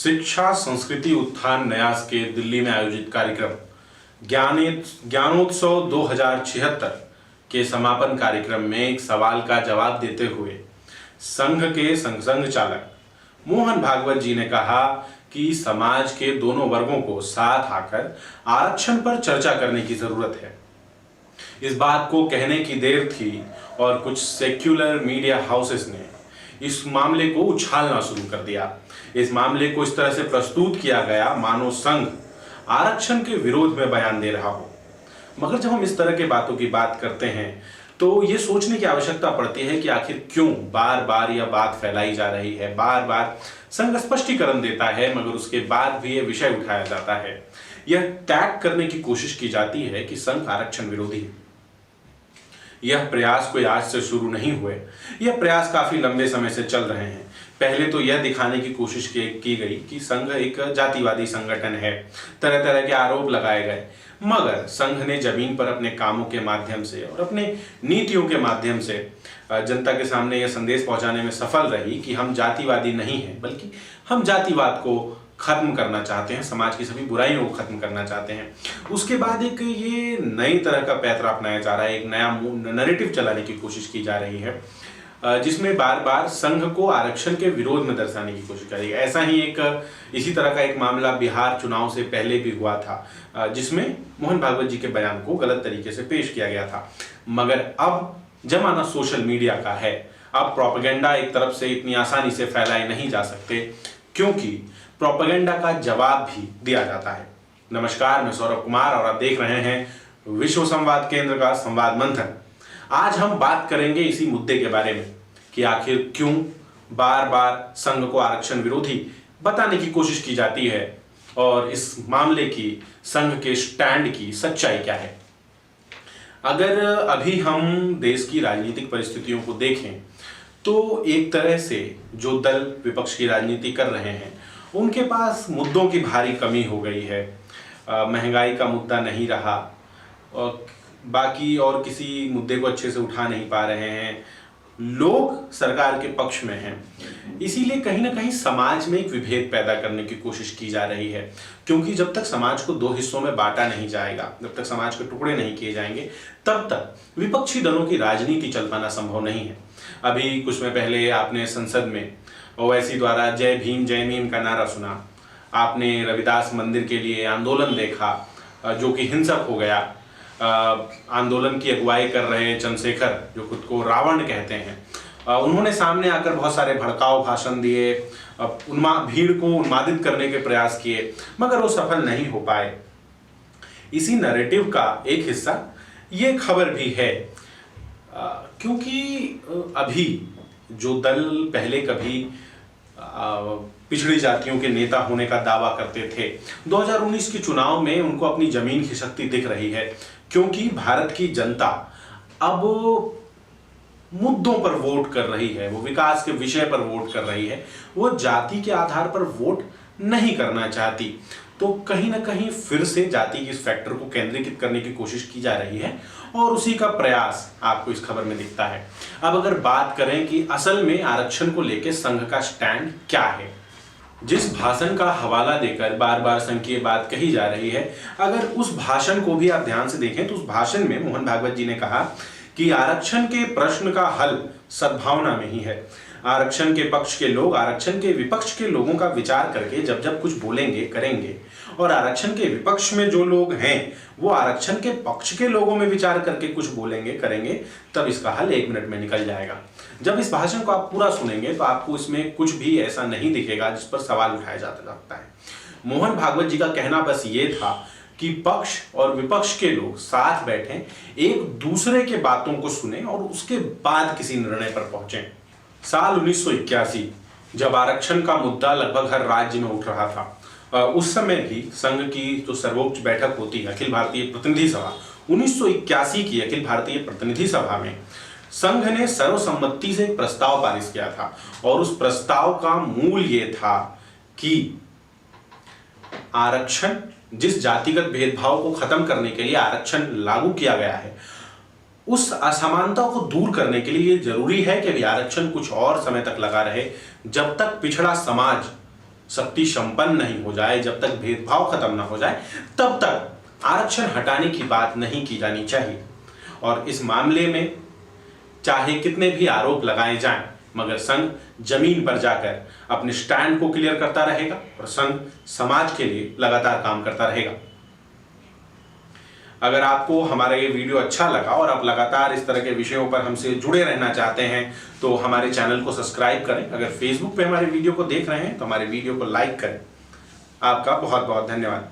शिक्षा संस्कृति उत्थान न्यास के दिल्ली में आयोजित कार्यक्रम ज्ञानोत्सव 2076 के समापन कार्यक्रम में एक सवाल का जवाब देते हुए संघ के संघ चालक मोहन भागवत जी ने कहा कि समाज के दोनों वर्गों को साथ आकर आरक्षण पर चर्चा करने की जरूरत है। इस बात को कहने की देर थी और कुछ सेक्युलर मीडिया हाउसेस ने इस मामले को उछालना शुरू कर दिया। इस मामले को इस तरह से प्रस्तुत किया गया मानो संघ आरक्षण के विरोध में बयान दे रहा हो। मगर जब हम इस तरह के बातों की बात करते हैं तो ये सोचने की आवश्यकता पड़ती है कि आखिर क्यों बार बार यह बात फैलाई जा रही है। बार बार संघ स्पष्टीकरण देता है मगर उसके बाद भी यह विषय उठाया जाता है। यह टैग करने की कोशिश की जाती है कि संघ आरक्षण विरोधी है। यह प्रयास कोई आज से शुरू नहीं हुए, यह प्रयास काफी लंबे समय से चल रहे हैं। पहले तो यह दिखाने की कोशिश की गई कि संघ एक जातिवादी संगठन है, तरह तरह के आरोप लगाए गए, मगर संघ ने जमीन पर अपने कामों के माध्यम से और अपने नीतियों के माध्यम से जनता के सामने यह संदेश पहुंचाने में सफल रही कि हम जातिवादी नहीं हैं, बल्कि हम जातिवाद को खत्म करना चाहते हैं, समाज की सभी बुराइयों को खत्म करना चाहते हैं। उसके बाद एक ये नई तरह का पैंतरा अपनाया जा रहा है, एक नया नैरेटिव चलाने की कोशिश की जा रही है जिसमें बार बार संघ को आरक्षण के विरोध में दर्शाने की कोशिश की रही है। ऐसा ही इसी तरह का एक मामला बिहार चुनाव से पहले भी हुआ था जिसमें मोहन भागवत जी के बयान को गलत तरीके से पेश किया गया था। मगर अब जमाना सोशल मीडिया का है, अब प्रोपेगेंडा एक तरफ से इतनी आसानी से फैलाए नहीं जा सकते क्योंकि प्रोपेगेंडा का जवाब भी दिया जाता है। नमस्कार, मैं सौरभ कुमार और आप देख रहे हैं विश्व संवाद केंद्र का संवाद मंथन। आज हम बात करेंगे इसी मुद्दे के बारे में कि आखिर क्यों बार बार संघ को आरक्षण विरोधी बताने की कोशिश की जाती है और इस मामले की संघ के स्टैंड की सच्चाई क्या है। अगर अभी हम देश की राजनीतिक परिस्थितियों को देखें तो एक तरह से जो दल विपक्ष की राजनीति कर रहे हैं उनके पास मुद्दों की भारी कमी हो गई है। महंगाई का मुद्दा नहीं रहा और बाकी और किसी मुद्दे को अच्छे से उठा नहीं पा रहे हैं। लोग सरकार के पक्ष में हैं, इसीलिए कहीं ना कहीं समाज में एक विभेद पैदा करने की कोशिश की जा रही है क्योंकि जब तक समाज को दो हिस्सों में बांटा नहीं जाएगा, जब तक समाज के टुकड़े नहीं किए जाएंगे, तब तक विपक्षी दलों की राजनीति चल पाना संभव नहीं है। अभी कुछ समय पहले आपने संसद में ओवैसी द्वारा जय भीम जय मीम का नारा सुना, आपने रविदास मंदिर के लिए आंदोलन देखा जो कि हिंसक हो गया। आंदोलन की अगुवाई कर रहे चंद्रशेखर जो खुद को रावण कहते हैं, उन्होंने सामने आकर बहुत सारे भड़काऊ भाषण दिए, भीड़ को उन्मादित करने के प्रयास किए, मगर वो सफल नहीं हो पाए। इसी नैरेटिव का एक हिस्सा ये खबर भी है क्योंकि अभी जो दल पहले कभी पिछड़ी जातियों के नेता होने का दावा करते थे, 2019 के चुनाव में उनको अपनी जमीन खिसकती दिख रही है क्योंकि भारत की जनता अब मुद्दों पर वोट कर रही है, वो विकास के विषय पर वोट कर रही है, वो जाति के आधार पर वोट नहीं करना चाहती। तो कहीं ना कहीं फिर से जाति के इस फैक्टर को केंद्रीकृत करने की कोशिश की जा रही है और उसी का प्रयास आपको इस खबर में दिखता है। अब अगर बात करें कि असल में आरक्षण को लेकर संघ का स्टैंड क्या है, जिस भाषण का हवाला देकर बार बार संघ की बात कही जा रही है, अगर उस भाषण को भी आप ध्यान से देखें तो उस भाषण में मोहन भागवत जी ने कहा कि आरक्षण के प्रश्न का हल सद्भावना में ही है। आरक्षण के पक्ष के लोग आरक्षण के विपक्ष के लोगों का विचार करके जब जब कुछ बोलेंगे करेंगे और आरक्षण के विपक्ष में जो लोग हैं वो आरक्षण के पक्ष के लोगों में विचार करके कुछ बोलेंगे करेंगे, तब इसका हल 1 मिनट में निकल जाएगा। जब इस भाषण को आप पूरा सुनेंगे तो आपको इसमें कुछ भी ऐसा नहीं दिखेगा जिस पर सवाल उठाया जा सकता है। मोहन भागवत जी का कहना बस ये था कि पक्ष और विपक्ष के लोग साथ बैठें, एक दूसरे के बातों को सुने और उसके बाद किसी निर्णय पर पहुंचे। साल 1981 जब आरक्षण का मुद्दा लगभग हर राज्य में उठ रहा था, उस समय भी संघ की जो सर्वोच्च बैठक होती है अखिल भारतीय प्रतिनिधि सभा, 1981 की अखिल भारतीय प्रतिनिधि सभा में संघ ने सर्वसम्मति से एक प्रस्ताव पारित किया था और उस प्रस्ताव का मूल ये था कि आरक्षण, जिस जातिगत भेदभाव को खत्म करने के लिए आरक्षण लागू किया गया है, उस असमानता को दूर करने के लिए जरूरी है कि आरक्षण कुछ और समय तक लगा रहे जब तक पिछड़ा समाज शक्ति संपन्न नहीं हो जाए, जब तक भेदभाव खत्म ना हो जाए, तब तक आरक्षण हटाने की बात नहीं की जानी चाहिए। और इस मामले में चाहे कितने भी आरोप लगाए जाएं, मगर संघ जमीन पर जाकर अपने स्टैंड को क्लियर करता रहेगा और संघ समाज के लिए लगातार काम करता रहेगा। अगर आपको हमारा ये वीडियो अच्छा लगा और आप लगातार इस तरह के विषयों पर हमसे जुड़े रहना चाहते हैं तो हमारे चैनल को सब्सक्राइब करें। अगर फेसबुक पे हमारे वीडियो को देख रहे हैं तो हमारे वीडियो को लाइक करें। आपका बहुत बहुत धन्यवाद।